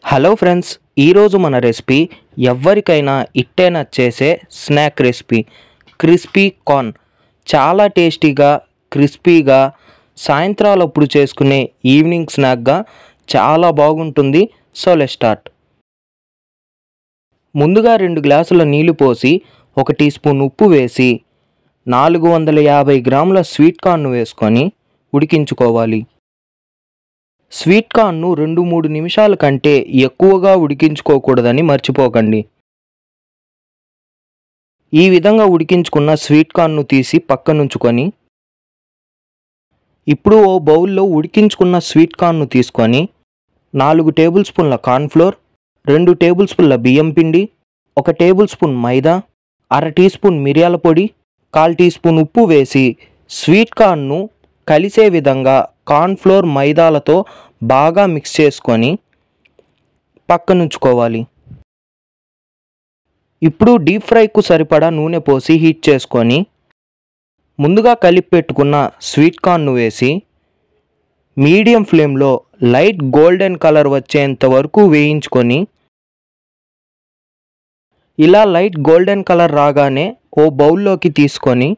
Hello friends, ఈరోజు మన recipe ఎవరికైనా ఇట్టే నచ్చేసే స్నాక్ రెసిపీ క్రిస్పీ కార్న్. చాలా టేస్టీగా క్రిస్పీగా సాయంత్రాలప్పుడు చేసుకునే ఈవినింగ్ స్నాక్గా చాలా బాగుంటుంది. So let's start. ముందుగా 2 గ్లాసుల నీళ్లు పోసి 1 టీ స్పూన్ ఉప్పు వేసి 450 గ్రాముల స్వీట్ కార్న్ వేసుకొని ఉడికించుకోవాలి. స్వీట్ కార్న్ను 2-3 నిమిషాల కంటే ఎక్కువగా ఉడికించుకోకూడదని మర్చిపోకండి. ఈ విధంగా ఉడికించుకున్న స్వీట్ కార్న్ను తీసి పక్కనుంచుకొని ఇప్పుడు ఓ బౌల్లో ఉడికించుకున్న స్వీట్ కార్న్ను తీసుకొని 4 టేబుల్ స్పూన్ల కార్న్ఫ్లోర్, 2 టేబుల్ స్పూన్ల బియ్యం పిండి, 1 టేబుల్ స్పూన్ మైదా, అర టీ స్పూన్ మిరియాల పొడి, 1/4 టీ స్పూన్ ఉప్పు వేసి స్వీట్ కార్న్ను కలిసే విధంగా కార్న్ఫ్లోర్ మైదాలతో బాగా మిక్స్ చేసుకొని పక్కనుంచుకోవాలి. ఇప్పుడు డీప్ ఫ్రైకు సరిపడా నూనె పోసి హీట్ చేసుకొని ముందుగా కలిపి పెట్టుకున్న స్వీట్ కార్న్ను వేసి మీడియం ఫ్లేమ్లో లైట్ గోల్డెన్ కలర్ వచ్చేంత వరకు వేయించుకొని ఇలా లైట్ గోల్డెన్ కలర్ రాగానే ఓ బౌల్లోకి తీసుకొని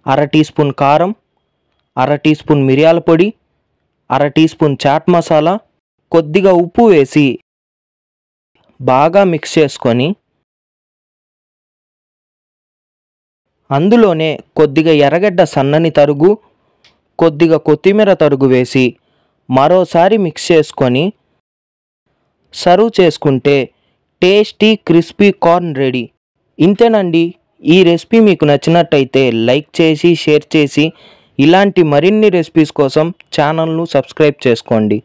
అర టీ స్పూన్ కారం, అర టీ స్పూన్ మిరియాల పొడి, అర టీ స్పూన్ చాట్ మసాలా, కొద్దిగా ఉప్పు వేసి బాగా మిక్స్ చేసుకొని అందులోనే కొద్దిగా ఎర్రగడ్డ సన్నని తరుగు, కొద్దిగా కొత్తిమీర తరుగు వేసి మరోసారి మిక్స్ చేసుకొని సర్వ్ చేసుకుంటే టేస్టీ క్రిస్పీ కార్న్ రెడీ. ఇంతేనండి. ఈ రెసిపీ మీకు నచ్చినట్టయితే లైక్ చేసి షేర్ చేసి ఇలాంటి మరిన్ని రెసిపీస్ కోసం ఛానల్ను సబ్స్క్రైబ్ చేసుకోండి.